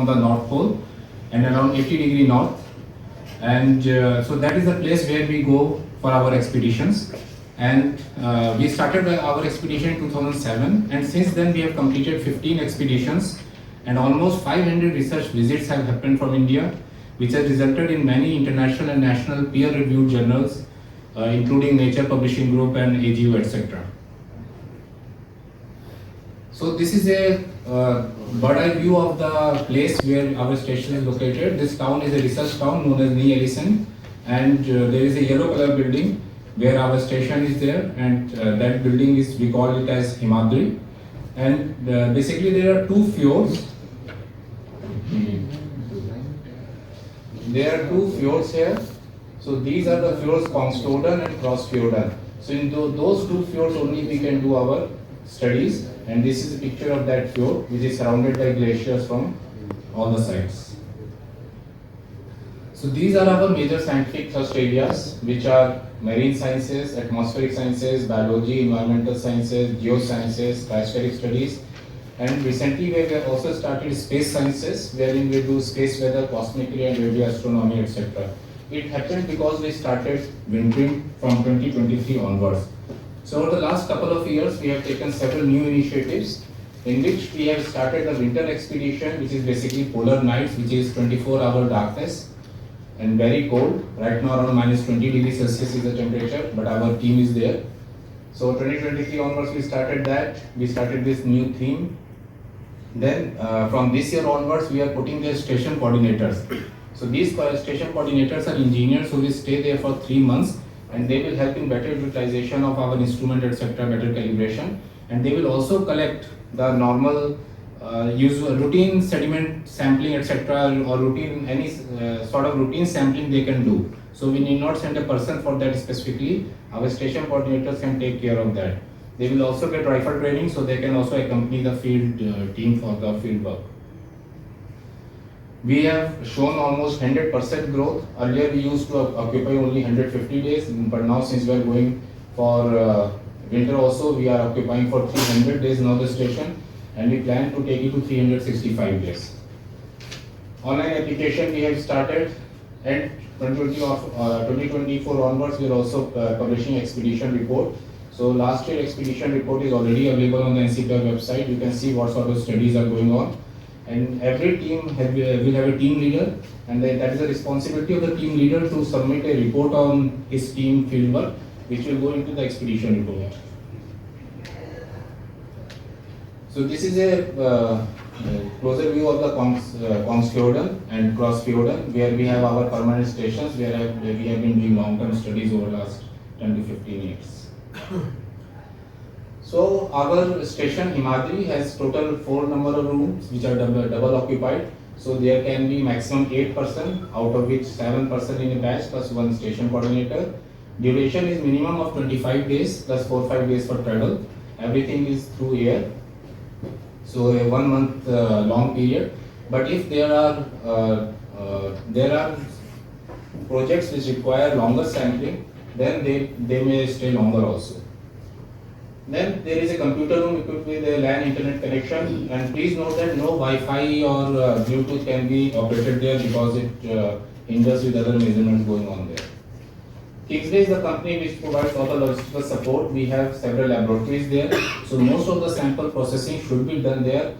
from the North Pole and around 80° north. And so that is the place where we go for our expeditions. And we started our expedition in 2007, and since then we have completed 15 expeditions, and almost 500 research visits have happened from India, which has resulted in many international and national peer-reviewed journals, including Nature Publishing Group and AGU, etc. So this is a bird-eye view of the place where our station is located. This town is a research town known as Ni Ellison, and there is a yellow color building where our station is there, and that building is, we call it as Himadri. And basically there are two fjords. There are two fjords here. So these are the fjords Kongsfjorden and Krossfjorden. So in those two fjords only we can do our studies, and this is a picture of that fjord which is surrounded by glaciers from all the sides. So these are our major scientific thrust areas, which are marine sciences, atmospheric sciences, biology, environmental sciences, geosciences, cryospheric studies, and recently we have also started space sciences, wherein we do space weather, cosmic ray and radio astronomy, etc. It happened because we started wintering from 2023 onwards. So over the last couple of years, we have taken several new initiatives in which we have started the winter expedition, which is basically polar nights, which is 24-hour darkness and very cold. Right now around -20°C is the temperature, but our team is there. So 2023 onwards we started that. We started this new theme. Then from this year onwards we are putting the station coordinators. So these station coordinators are engineers who will stay there for 3 months, and they will help in better utilization of our instrument, etc., better calibration, and they will also collect the normal usual routine sediment sampling, etc., or routine any sort of routine sampling they can do. So we need not send a person for that specifically. Our station coordinators can take care of that. They will also get rifle training, so they can also accompany the field team for the field work. We have shown almost 100% growth. Earlier we used to occupy only 150 days, but now since we are going for winter also, we are occupying for 300 days now the station, and we plan to take it to 365 days. Online application we have started, and 2024 onwards we are also publishing expedition report. So last year expedition report is already available on the NCPI website. You can see what sort of studies are going on. And every team will have a team leader, and that is the responsibility of the team leader to submit a report on his team fieldwork, which will go into the expedition report. So this is a closer view of the Kongsfjorden and Krossfjorden, where we have our permanent stations, where we have been doing long-term studies over the last 10 to 15 years. So our station Himadri has total 4 number of rooms which are double occupied. So there can be maximum 8 person, out of which 7 person in a batch plus 1 station coordinator. Duration is minimum of 25 days plus 4-5 days for travel. Everything is through air. So a 1 month long period. But if there are projects which require longer sampling, then they may stay longer also. Then there is a computer room equipped with a LAN internet connection, and please note that no Wi-Fi or Bluetooth can be operated there because it hinders with other measurements going on there. Kingsley is the company which provides all the logistical support. We have several laboratories there, so most of the sample processing should be done there.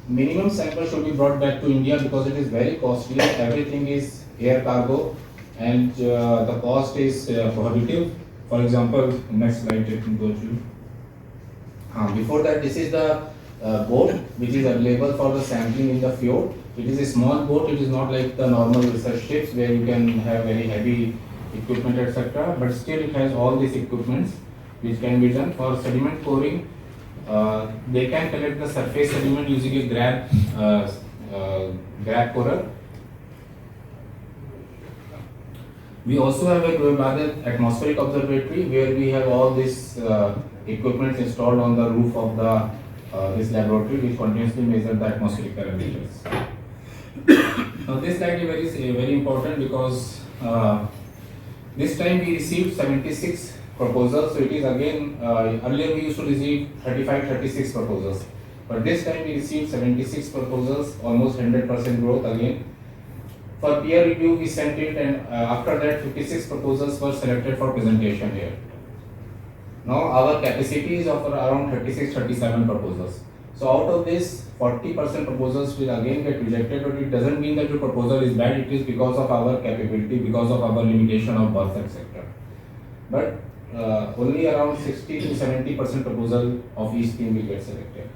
Minimum sample should be brought back to India because it is very costly. Everything is air cargo, and the cost is prohibitive. For example, next slide let me go to. Before that, this is the boat which is available for the sampling in the fjord. It is a small boat. It is not like the normal research ships where you can have very heavy equipment, etc. But still it has all these equipments which can be done for sediment coring. They can collect the surface sediment using a grab corer. We also have a Gulbarga atmospheric observatory where we have all this equipment installed on the roof of the this laboratory, which continuously measure the atmospheric parameters. Now this slide is very important because this time we received 76 proposals. So it is again, earlier we used to receive 35-36 proposals. But this time we received 76 proposals, almost 100% growth again. For peer review, we sent it, and after that, 56 proposals were selected for presentation here. Now our capacity is of around 36-37 proposals. So out of this, 40% proposals will again get rejected, but it doesn't mean that your proposal is bad. It is because of our capability, because of our limitation of birth, etc. But only around 60-70% proposal of each team will get selected.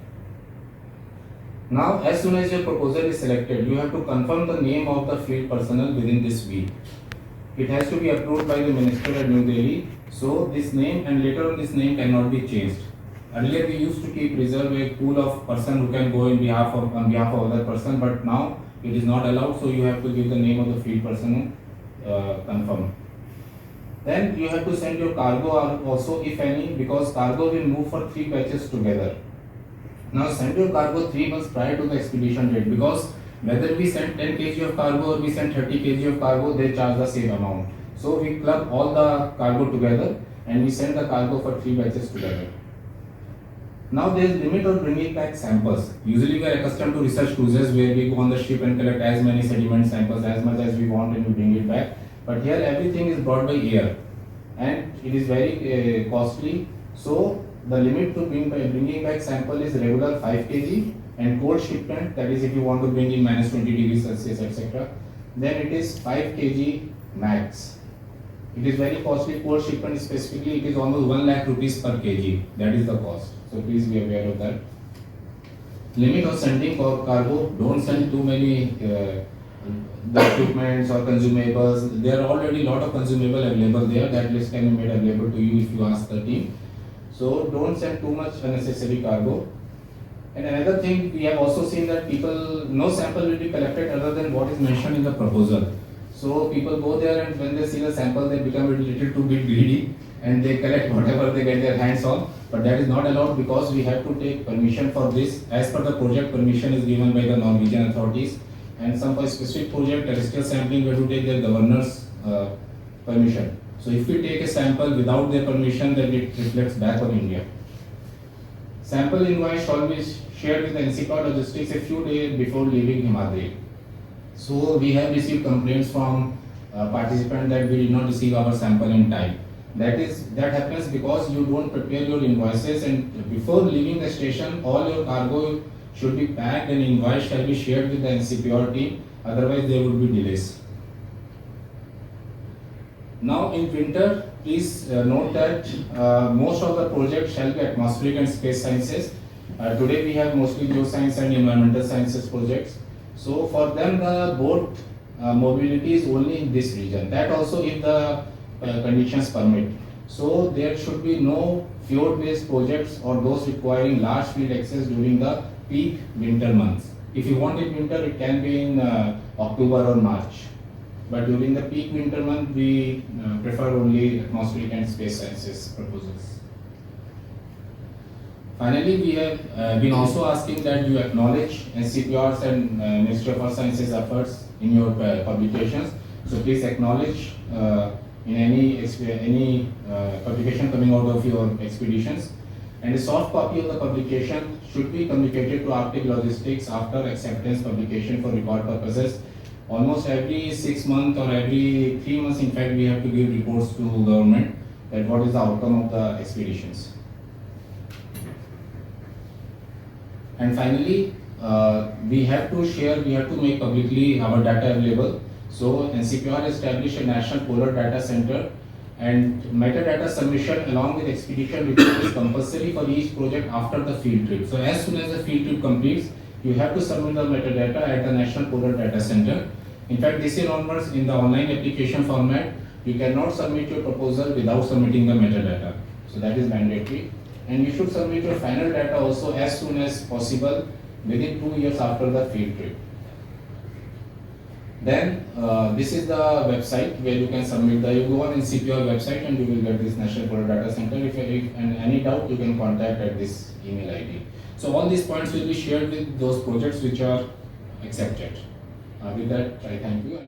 Now, as soon as your proposal is selected, you have to confirm the name of the field personnel within this week. It has to be approved by the Minister at New Delhi. So this name and later on this name cannot be changed. Earlier we used to keep reserve a pool of person who can go on behalf of other person, but now it is not allowed. So you have to give the name of the field person confirm. Then you have to send your cargo also, if any, because cargo will move for 3 batches together. Now send your cargo 3 months prior to the expedition date, because whether we send 10 kg of cargo or we send 30 kg of cargo, they charge the same amount. So we club all the cargo together and we send the cargo for 3 batches together. Now there is limit on bringing back samples. Usually we are accustomed to research cruises where we go on the ship and collect as many sediment samples as much as we want and we bring it back. But here everything is brought by air and it is very costly. So the limit to bringing back sample is regular 5 kg and cold shipment, that is if you want to bring in -20 degrees Celsius, etc. Then it is 5 kg max. It is very costly. Cold shipment specifically, it is almost 1 lakh rupees per kg. That is the cost. So please be aware of that. Limit of sending cargo. Don't send too many the equipments or consumables. There are already a lot of consumable available there. That list can be made available to you if you ask the team. So don't send too much unnecessary cargo. And another thing, we have also seen that no sample will be collected other than what is mentioned in the proposal. So people go there and when they see the sample, they become a little too bit greedy and they collect whatever they get their hands on. But that is not allowed because we have to take permission for this. As per the project, permission is given by the Norwegian authorities. And some for specific project, terrestrial sampling, we have to take their governor's permission. So if we take a sample without their permission, then it reflects back on India. Sample invoice shall be shared with the NCPOR Logistics a few days before leaving Himadri. So we have received complaints from participants that we did not receive our sample in time. That happens because you don't prepare your invoices, and before leaving the station, all your cargo should be packed and invoice shall be shared with the NCPOR team. Otherwise, there would be delays. Now in winter, please note that most of the projects shall be atmospheric and space sciences. Today we have mostly geoscience and environmental sciences projects. So for them the boat mobility is only in this region. That also if the conditions permit. So there should be no fjord-based projects or those requiring large field access during the peak winter months. If you want it winter, it can be in October or March. But during the peak winter month, we prefer only atmospheric and space sciences proposals. Finally, we have been also asking that you acknowledge NCPR's and Ministry of Earth Sciences efforts in your publications. So please acknowledge in any publication coming out of your expeditions. And a soft copy of the publication should be communicated to Arctic Logistics after acceptance publication for record purposes. Almost every 6 months or every 3 months, in fact, we have to give reports to government that what is the outcome of the expeditions. And finally, we have to make publicly our data available. So NCPR established a National Polar Data Center, and metadata submission along with expedition report is compulsory for each project after the field trip. So as soon as the field trip completes, you have to submit the metadata at the National Polar Data Center. In fact, this year onwards, in the online application format, you cannot submit your proposal without submitting the metadata. So that is mandatory. And you should submit your final data also as soon as possible, within 2 years after the field trip. Then this is the website where you can submit you go on NCPR website and you will get this National Polar Data Center. If any doubt, you can contact at this email ID. So all these points will be shared with those projects which are accepted. With that, I thank you.